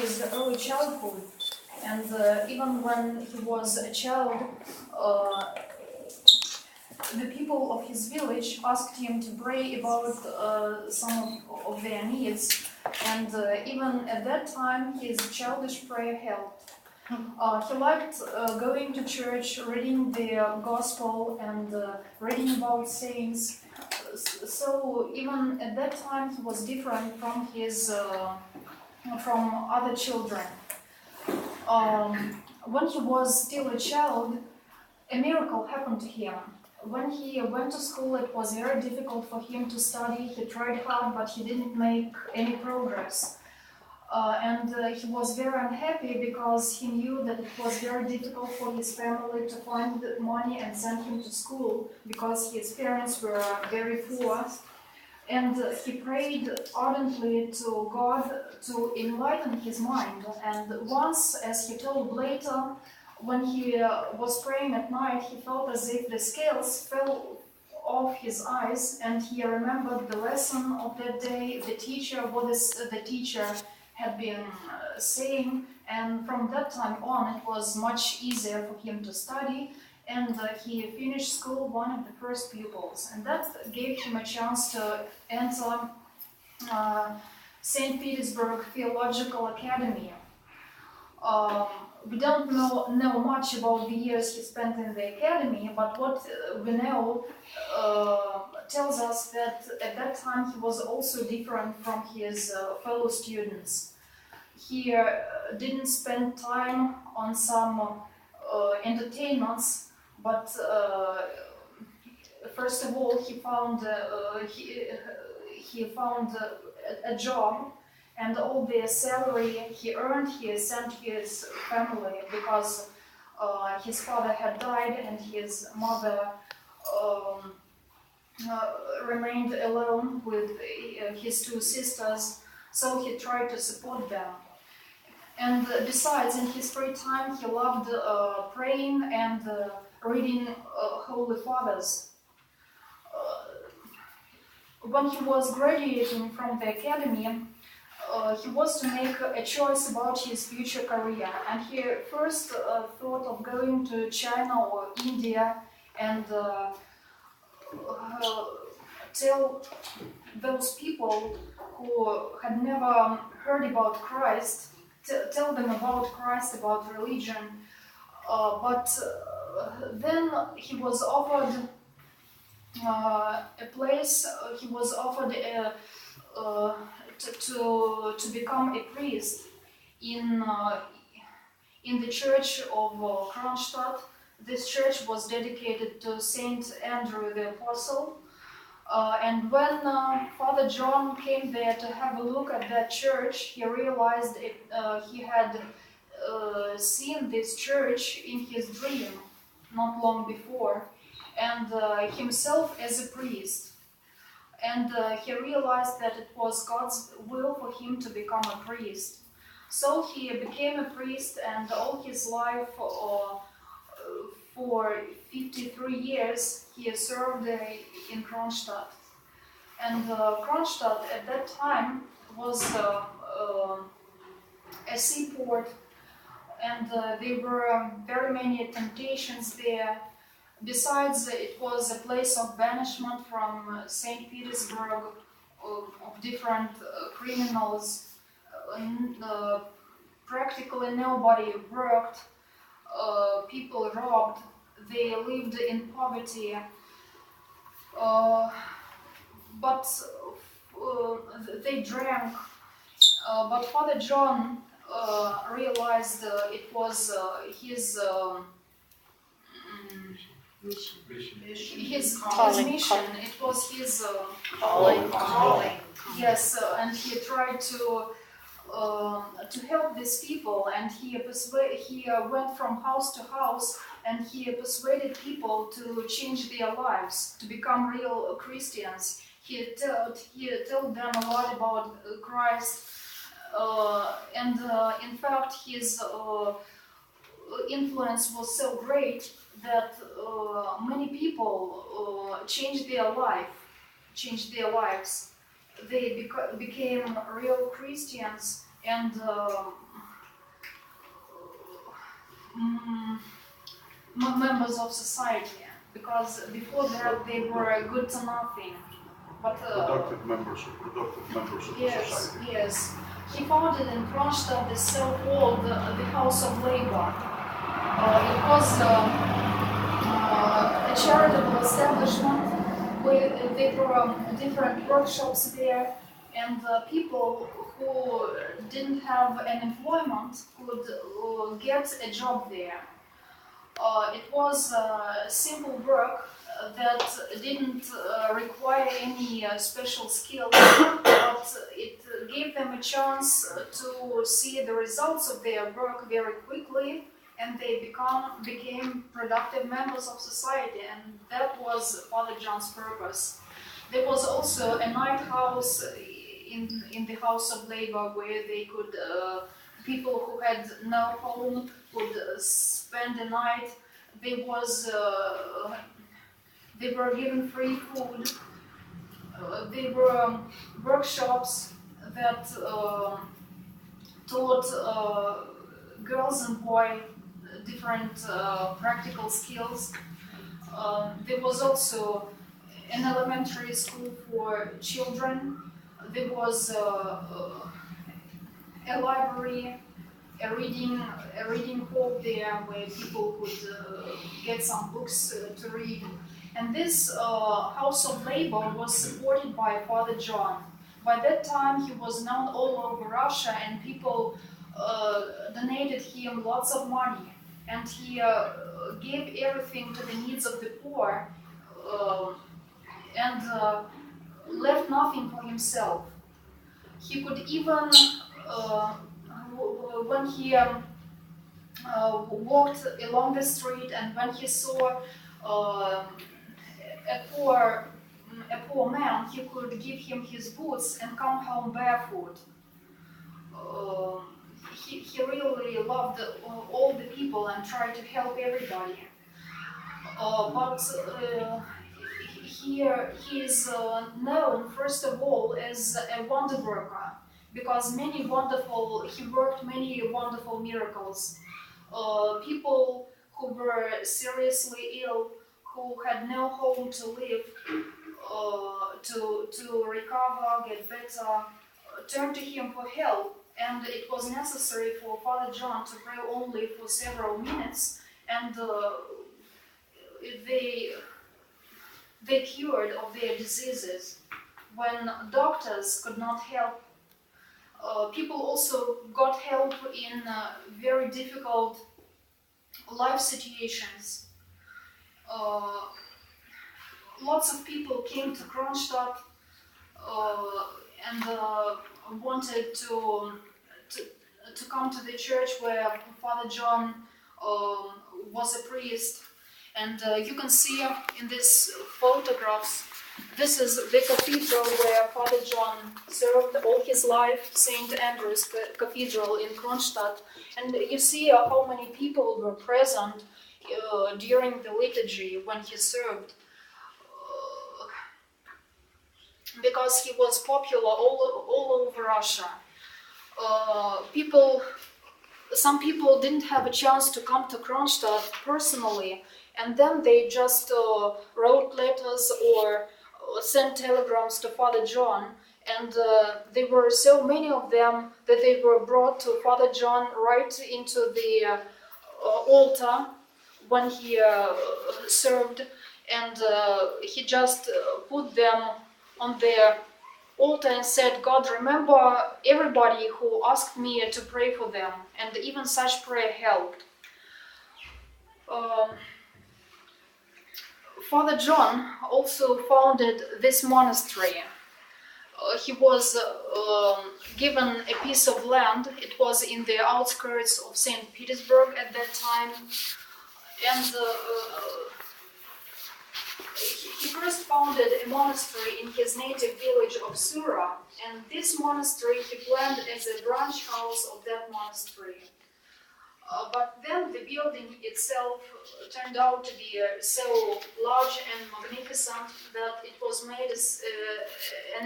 his early childhood. And even when he was a child, the people of his village asked him to pray about some of their needs. And even at that time, his childish prayer helped. He liked going to church, reading the gospel, and reading about saints. So even at that time, he was different from from other children. When he was still a child, a miracle happened to him. When he went to school, it was very difficult for him to study. He tried hard, but he didn't make any progress. And he was very unhappy because he knew that it was very difficult for his family to find the money and send him to school because his parents were very poor. And he prayed ardently to God to enlighten his mind. And once, as he told later, when he was praying at night, he felt as if the scales fell off his eyes, and he remembered the lesson of that day, the teacher, the teacher had been saying, and from that time on it was much easier for him to study, and he finished school one of the first pupils, and that gave him a chance to enter St. Petersburg Theological Academy. We don't know much about the years he spent in the academy, but what we know tells us that at that time he was also different from his fellow students. He didn't spend time on some entertainments, but first of all he found a job. And all the salary he earned, he sent his family because his father had died and his mother remained alone with his two sisters, so he tried to support them. And besides, in his free time, he loved praying and reading Holy Fathers. When he was graduating from the academy, he was to make a choice about his future career, and he first thought of going to China or India and tell those people who had never heard about Christ, tell them about Christ, about religion. But then he was offered a place, he was offered to become a priest in the church of Kronstadt. This church was dedicated to Saint Andrew the Apostle. And when Father John came there to have a look at that church, he realized he had seen this church in his dream not long before, and himself as a priest. And he realized that it was God's will for him to become a priest. So he became a priest, and all his life, for 53 years, he served in Kronstadt. And Kronstadt at that time was a seaport, and there were very many temptations there. Besides, it was a place of banishment from St. Petersburg of different criminals. Practically nobody worked, people robbed, they lived in poverty. But they drank. But Father John realized it was his mission. It was his calling. Yes, and he tried to help these people, and he went from house to house, and he persuaded people to change their lives, to become real Christians. He told them a lot about Christ, and in fact his influence was so great that many people changed their lives. They became real Christians, and members of society, because before that they were good to nothing. But productive members of the society. Yes. He founded in Kronstadt the so-called the House of Labor. It was a charitable establishment where there were different workshops there, and people who didn't have an employment could get a job there. It was simple work that didn't require any special skills, but it gave them a chance to see the results of their work very quickly, and they became productive members of society, and that was Father John's purpose. There was also a night house in the House of Labor where they could people who had no home would spend the night. They were given free food. There were workshops that taught girls and boys different practical skills. There was also an elementary school for children. There was a library, a reading hall there where people could get some books to read. And this House of Labor was supported by Father John. By that time he was known all over Russia, and people donated him lots of money, and he gave everything to the needs of the poor and left nothing for himself. He could even when he walked along the street, and when he saw a poor man, he could give him his boots and come home barefoot. He really loved all the people and tried to help everybody. But he is known first of all as a wonder worker, because he worked many wonderful miracles. People who were seriously ill, who had no home to live, to recover, get better, turned to him for help, and it was necessary for Father John to pray only for several minutes, and they cured of their diseases when doctors could not help. People also got help in very difficult life situations. Lots of people came to Kronstadt and wanted to come to the church where Father John was a priest. And you can see in these photographs, this is the cathedral where Father John served all his life, St. Andrew's Cathedral in Kronstadt. And you see how many people were present during the liturgy when he served. Because he was popular all over Russia. Some people didn't have a chance to come to Kronstadt personally, and then they just wrote letters or sent telegrams to Father John, and there were so many of them that they were brought to Father John right into the altar when he served, and he just put them on the altar and said, "God, remember everybody who asked me to pray for them," and even such prayer helped. Father John also founded this monastery. He was given a piece of land. It was in the outskirts of St. Petersburg at that time, and he first founded a monastery in his native village of Sura, and this monastery he planned as a branch house of that monastery. But then the building itself turned out to be so large and magnificent that it was made as an